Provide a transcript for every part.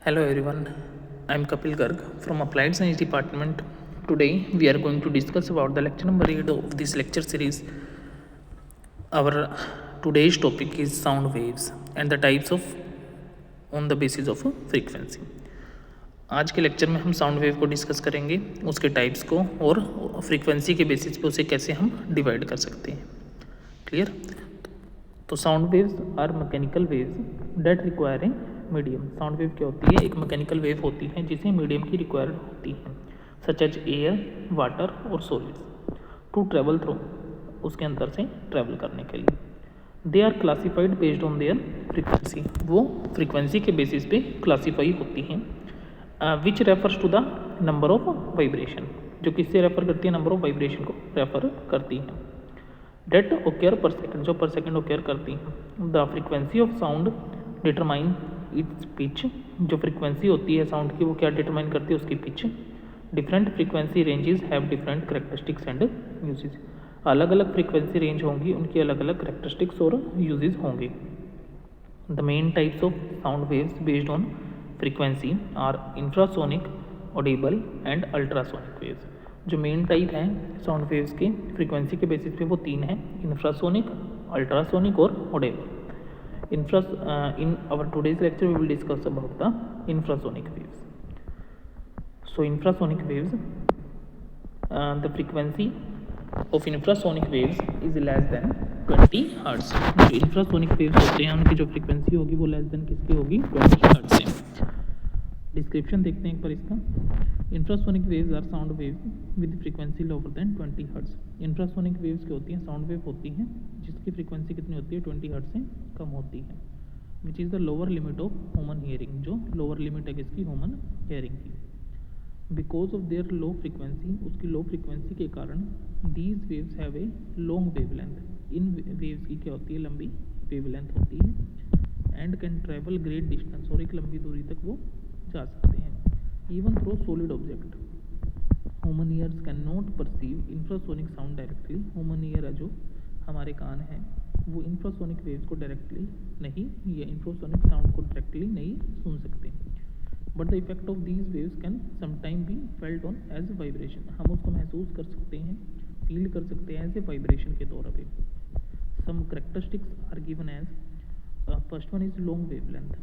Hello everyone, I am Kapil Garg from Applied Science Department. Today we are going to discuss about the lecture number 8 of this lecture series. Our today's topic is sound waves and the types of on the basis of frequency. आज के lecture में हम sound wave को discuss करेंगे, उसके types को और frequency के बेसिस पे उसे कैसे हम डिवाइड कर सकते हैं. क्लियर? तो sound waves are mechanical waves that requiring medium. Sound wave क्या होती है? एक मैकेनिकल वेव होती है जिसे मीडियम की रिक्वायर्ड होती है, सच एज एयर, वाटर और सॉलिड्स टू ट्रेवल थ्रू, उसके अंदर से ट्रेवल करने के लिए. They are classified based on their frequency. वो फ्रीक्वेंसी के बेसिस पे क्लासीफाई होती हैं. Which refers to the number of vibration. जो किससे रेफर करती है? नंबर ऑफ वाइब्रेशन को रेफर करती है. डेट ओकेयर पर सेकेंड, जो पर सेकेंड ओकेयर करती हैं. The frequency of sound determine its pitch. जो फ्रीक्वेंसी होती है साउंड की वो क्या डिटरमाइन करती है? उसकी pitch. Different frequency ranges have different characteristics and uses. अलग अलग फ्रीक्वेंसी रेंज होंगी, उनकी अलग अलग करेक्टरिस्टिक्स और यूजेस होंगे. The main types of sound waves based on frequency are infrasonic, audible and ultrasonic waves. जो मेन टाइप हैं साउंड वेव्स के फ्रीक्वेंसी के बेसिस पे वो तीन हैं: इंफ्रासोनिक, अल्ट्रासोनिक और audible. In our today's lecture we will discuss about the infrasonic waves. So infrasonic waves, the frequency of infrasonic waves is less than 20 hertz. जो infrasonic waves होते हैं उनकी जो फ्रीक्वेंसी होगी वो लेस देन किसकी होगी? 20 hertz से. डिस्क्रिप्शन देखते हैं एक बार इसका. Infrasonic waves are sound waves with frequency lower than 20 hertz. Infrasonic waves क्या होती हैं? साउंड वेव होती हैं जिसकी फ्रीक्वेंसी कितनी होती है? 20 हर्ट्ज से कम होती है. Which is the lower limit of human hearing. जो लोअर लिमिट है किसकी? ह्यूमन हियरिंग की. Because of their low frequency, उसकी लो फ्रीक्वेंसी के कारण these waves have a long wavelength. इन वेव्स की क्या होती है? लंबी वेवलेंथ होती है. And can travel great distance, और एक लंबी दूरी तक वो जा सकते हैं. Even through solid object. Human ears can not perceive infrasonic sound directly. Human ear है जो हमारे कान हैं वो इंफ्रासोनिक वेव्स को डायरेक्टली नहीं, या इंफ्रासोनिक साउंड को डायरेक्टली नहीं सुन सकते. But the effect of these waves can sometime be felt on as vibration. हम उसको महसूस कर सकते हैं, फील कर सकते हैं एज ए वाइब्रेशन के तौर पे. Some characteristics are given as, first one is long wavelength.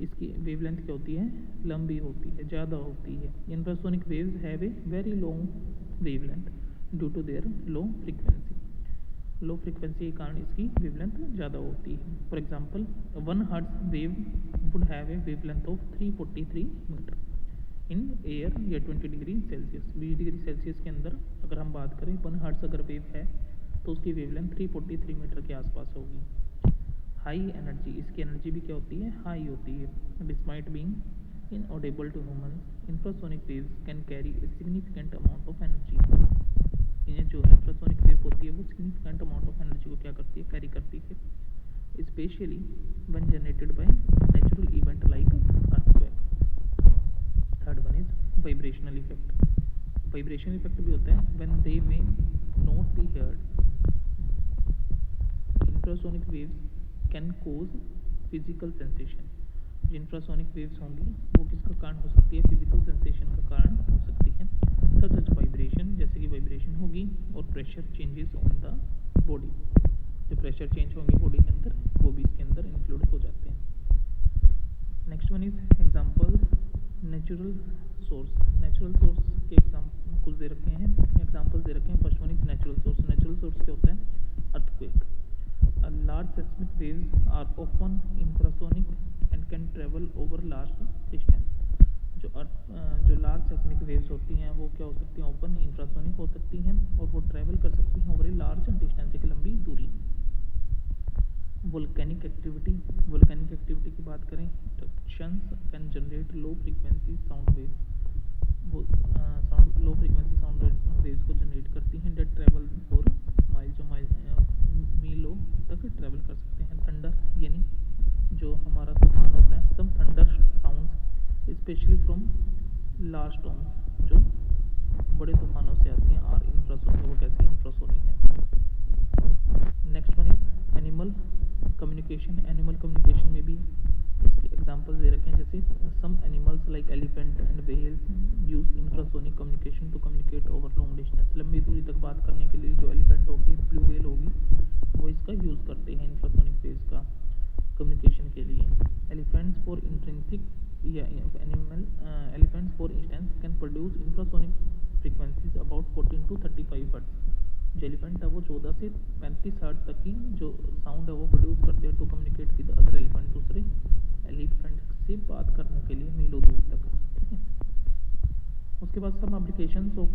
इसकी वेवलेंथ क्या होती है? लंबी होती है, ज़्यादा होती है. Infrasonic waves have a very long wavelength due to their low frequency. Low frequency के कारण इसकी वेवलेंथ ज़्यादा होती है. For example 1 hertz wave would have a wavelength of 343 metre in air, या 20 डिग्री सेल्सियस. 20 डिग्री सेल्सियस के अंदर अगर हम बात करें 1 हर्ट्ज अगर वेव है तो उसकी वेवलेंथ 343 मीटर के आसपास होगी. हाई एनर्जी, इसकी एनर्जी भी क्या होती है? हाई होती है. Despite being inaudible to humans, infrasonic waves can carry a significant amount of energy. इन्हें जो इंफ्रासोनिक वेव होती है वो सिग्निफिकेंट अमाउंट ऑफ एनर्जी को क्या करती है? कैरी करती है. Specially when generated by natural event like earthquake. Third one is vibrational effect. Vibrational effect भी होता है when they may not be heard. Infrasonic waves can cause physical sensation. जो इंफ्रासोनिक वेव्स होंगी वो किसका कारण हो सकती है? फिजिकल सेंसेशन का कारण हो सकती है. सच एज वाइब्रेशन, जैसे कि वाइब्रेशन होगी, और pressure changes on the body. जो प्रेशर चेंज होंगे बॉडी के अंदर वो भी इसके अंदर इंक्लूड हो जाते हैं. Next one is examples. Natural source. Natural source के एग्जाम्पल कुछ दे रखे हैं, एग्जाम्पल्स दे रखे हैं. First one is natural source. Natural source क्या होता है? Earthquake. Large seismic waves are often infrasonic and can travel over large distance. जो लार्ज सेस्मिक वेव्स होती हैं वो क्या हो सकती हैं? ओपन इंफ्रासोनिक हो सकती हैं और वो ट्रैवल कर सकती हैं ओवर ए लार्ज डिस्टेंस, एक लंबी दूरी. Volcanic activity. वोल्केनिक एक्टिविटी की बात करें, eruptions can generate low frequency sound waves. वो sound low frequency sound waves को जनरेट करती हैं. डेट ट्रैवल फॉर माइल, जो मीलों तक ट्रैवल कर सकते हैं. थंडर, यानी जो हमारा तूफान होता है. Some thunder sounds especially from large storms, जो बड़े तूफानों से आती हैं, और इंफ्रासोनिक. वो कैसी? इंफ्रासोनिक है. Next one is animal communication. Animal communication में भी इसके एग्जांपल्स दे रखे हैं, जैसे okay, some animals like elephant and whales use infrasonic communication to communicate over long distance. लंबी दूरी तक बात करने के लिए जो एलिफेंट होगी, ब्लू व्हेल होगी, वो इसका यूज़ करते हैं इंफ्रासोनिक वेव्स का कम्युनिकेशन के लिए. एलिफेंट्स फॉर इंट्रिंसिक या animal elephants for instance can produce infrasonic frequencies about 14 to 35 hertz. जो एलिफेंट है वो 14 से 35 हर्ट्ज तक की जो साउंड है वो प्रोड्यूस करते हैं to communicate with other elephant, दूसरे एलिफेंट से बात करने के लिए मीलों दूर तक. ठीक है. उसके बाद some applications of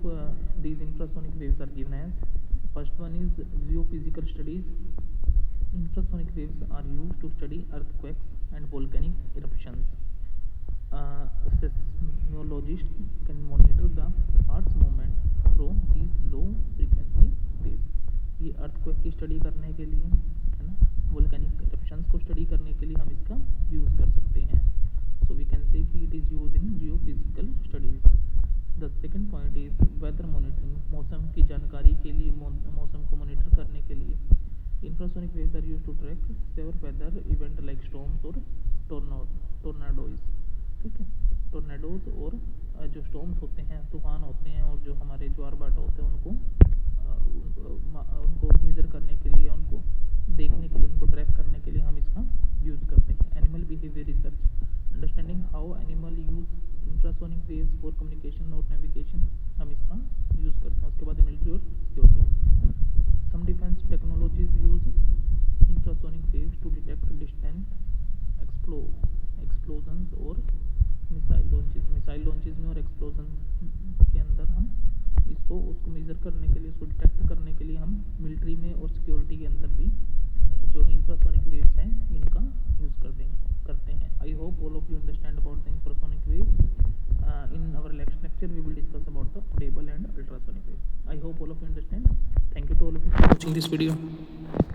these infrasonic waves are given as. First one is geophysical studies. Infrasonic waves are used to study earthquakes and volcanic eruptions. Seismologists can monitor the Earth's movement through these low frequency waves. ये earthquake की study करने के लिए है ना, volcanic eruptions को study करने के लिए हम इसका यूज़ कर सकते हैं. So we can say कि it is used in geophysical studies. The second point is weather monitoring. मौसम की जानकारी के लिए, मौसम को मॉनिटर करने के लिए infrasonic waves are used to track severe weather event like storms और tornadoes. ठीक है. टोर्नाडोज और जो स्टॉर्म्स होते हैं, तूफान होते हैं, और जो हमारे ज्वार भाटा होते हैं, उनको मेजर करने के लिए, उनको देखने के लिए, उनको ट्रैक करने के लिए हम इसका यूज़ करते हैं. Animal behaviour research. Understanding how animal use infrasonic waves for communication और नेविगेशन, हम इसका यूज़ करते हैं. उसके बाद मिलिट्री और security. Some defense technologies use infrasonic waves to detect distant explosions और मिसाइल लॉन्चेस. मिसाइल लॉन्चेस में और एक्सप्लोजन के अंदर हम उसको मेज़र करने के लिए, उसको डिटेक्ट करने के लिए हम मिलिट्री में और सिक्योरिटी के अंदर भी जो इंफ्रासोनिक वेव्स हैं इनका यूज़ करते हैं. I hope all of you understand about the infrasonic waves. In our next lecture we will discuss about the audible and ultrasonic waves. I hope all of you understand. Thank you to all of you for watching this video.